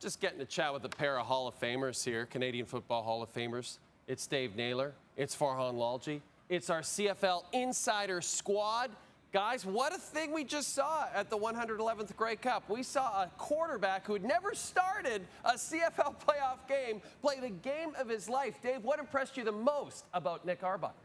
Just getting to chat with a pair of Hall of Famers here, Canadian Football Hall of Famers. It's Dave Naylor. It's Farhan Lalji. It's our CFL Insider Squad. Guys, what a thing we just saw at the 111th Grey Cup. We saw a quarterback who had never started a CFL playoff game play the game of his life. Dave, what impressed you the most about Nick Arbuckle?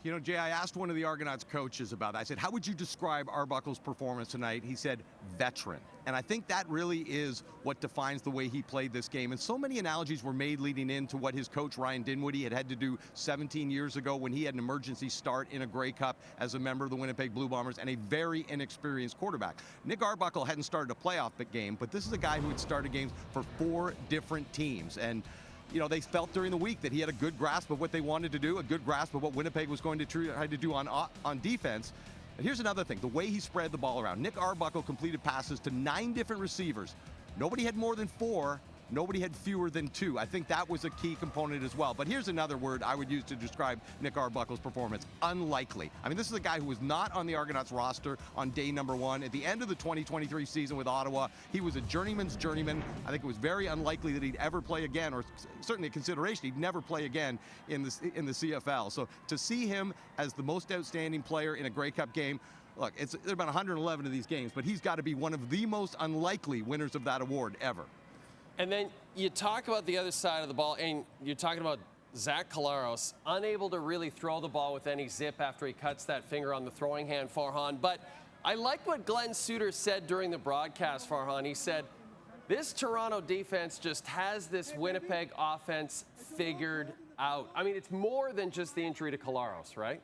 You know, Jay, I asked one of the Argonauts coaches about that. I said, how would you describe Arbuckle's performance tonight? He said, veteran. And I think that really is what defines the way he played this game. And so many analogies were made leading into what his coach, Ryan Dinwiddie, had to do 17 years ago when he had an emergency start in a Grey Cup as a member of the Winnipeg Blue Bombers and a very inexperienced quarterback. Nick Arbuckle hadn't started a playoff game, but this is a guy who had started games for 4 different teams. And you know, they felt during the week that he had a good grasp of what they wanted to do, a good grasp of what Winnipeg was going to try to do on defense. And here's another thing, the way he spread the ball around. Nick Arbuckle completed passes to 9 different receivers. Nobody had more than 4. Nobody had fewer than 2. I think that was a key component as well. But here's another word I would use to describe Nick Arbuckle's performance: unlikely. I mean, this is a guy who was not on the Argonauts roster on day number 1. At the end of the 2023 season with Ottawa, he was a journeyman's journeyman. I think it was very unlikely that he'd ever play again, or certainly a consideration he'd never play again in the CFL. So to see him as the most outstanding player in a Grey Cup game, look, there are about 111 of these games, but he's got to be one of the most unlikely winners of that award ever. And then you talk about the other side of the ball, and you're talking about Zach Collaros, unable to really throw the ball with any zip after he cuts that finger on the throwing hand, Farhan. But I like what Glenn Suter said during the broadcast, Farhan. He said, this Toronto defense just has this Winnipeg offense figured out. I mean, it's more than just the injury to Collaros, right?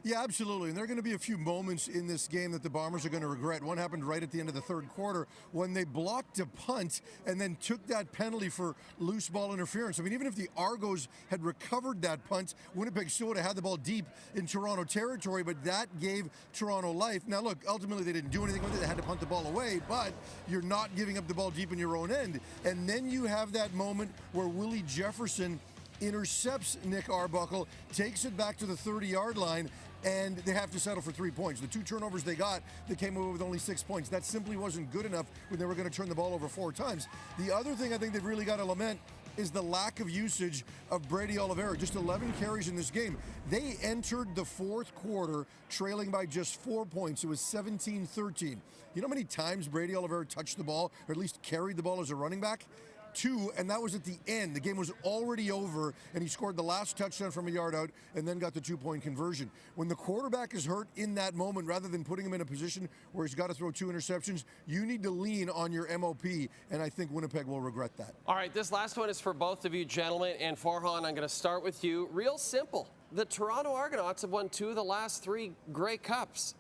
Yeah, absolutely. And there are going to be a few moments in this game that the Bombers are going to regret. One happened right at the end of the third quarter when they blocked a punt and then took that penalty for loose ball interference. I mean, even if the Argos had recovered that punt, Winnipeg still would have had the ball deep in Toronto territory, but that gave Toronto life. Now, look, ultimately they didn't do anything with it. They had to punt the ball away, but you're not giving up the ball deep in your own end. And then you have that moment where Willie Jefferson intercepts Nick Arbuckle, takes it back to the 30-yard line, and they have to settle for 3 points. The 2 turnovers they got, they came away with only 6 points. That simply wasn't good enough when they were going to turn the ball over 4 times. The other thing I think they've really got to lament is the lack of usage of Brady Oliveira. Just 11 carries in this game. They entered the fourth quarter trailing by just 4 points. It was 17-13. You know how many times Brady Oliveira touched the ball, or at least carried the ball as a running back? 2, and that was at the end. The game was already over, and he scored the last touchdown from a yard out and then got the 2-point conversion. When the quarterback is hurt in that moment, rather than putting him in a position where he's got to throw 2 interceptions, you need to lean on your MOP, and I think Winnipeg will regret that. All right, this last one is for both of you gentlemen, and Farhan, I'm going to start with you. Real simple. The Toronto Argonauts have won 2 of the last 3 Grey Cups.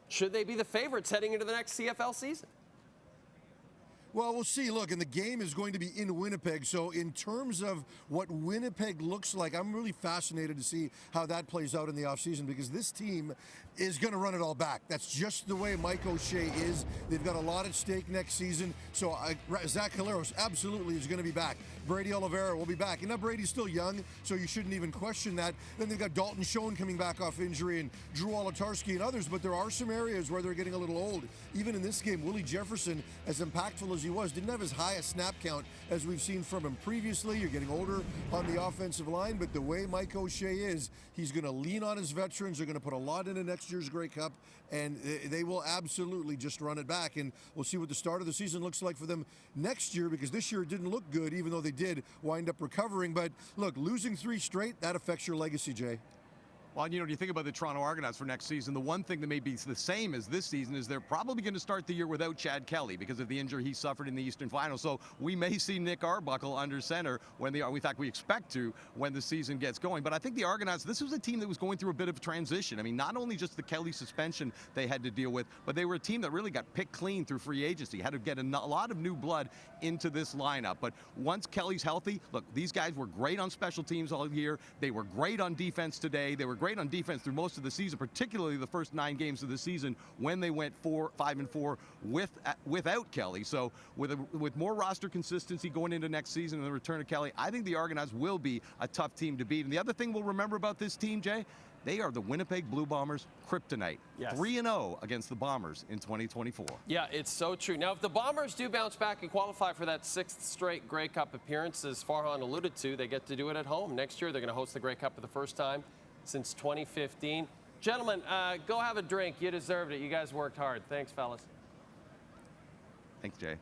Should they be the favorites heading into the next CFL season? Well, we'll see. Look, and the game is going to be in Winnipeg. So in terms of what Winnipeg looks like, I'm really fascinated to see how that plays out in the offseason, because this team is going to run it all back. That's just the way Mike O'Shea is. They've got a lot at stake next season. So Zach Collaros absolutely is going to be back. Brady Oliveira will be back. And now Brady's still young, so you shouldn't even question that. Then they've got Dalton Schoen coming back off injury and Drew Olatarski and others. But there are some areas where they're getting a little old. Even in this game, Willie Jefferson, as impactful as he was, didn't have as high a snap count as we've seen from him previously. You're getting older on the offensive line, but the way Mike O'Shea is, he's going to lean on his veterans. They're going to put a lot into next year's Grey Cup, and they will absolutely just run it back. And we'll see what the start of the season looks like for them next year, because this year it didn't look good, even though they did wind up recovering. But look, losing 3 straight, that affects your legacy, Jay. Well, you know, when you think about the Toronto Argonauts for next season, the one thing that may be the same as this season is they're probably going to start the year without Chad Kelly because of the injury he suffered in the Eastern Final. So we may see Nick Arbuckle under center when in fact, we expect to when the season gets going. But I think the Argonauts, this was a team that was going through a bit of a transition. I mean, not only just the Kelly suspension they had to deal with, but they were a team that really got picked clean through free agency, had to get a lot of new blood into this lineup. But once Kelly's healthy, look, these guys were great on special teams all year. They were great on defense today. They were great on defense through most of the season, particularly the first 9 games of the season when they went 5-4 without Kelly. So with more roster consistency going into next season and the return of Kelly, I think the Argonauts will be a tough team to beat. And the other thing we'll remember about this team, Jay, They are the Winnipeg Blue Bombers kryptonite. Yes. 3-0 against the Bombers in 2024. Yeah, it's so true. Now, if the Bombers do bounce back and qualify for that 6th straight Grey Cup appearance, as Farhan alluded to, they get to do it at home. Next year, they're going to host the Grey Cup for the first time since 2015. Gentlemen, go have a drink. You deserved it. You guys worked hard. Thanks, fellas. Thanks, Jay.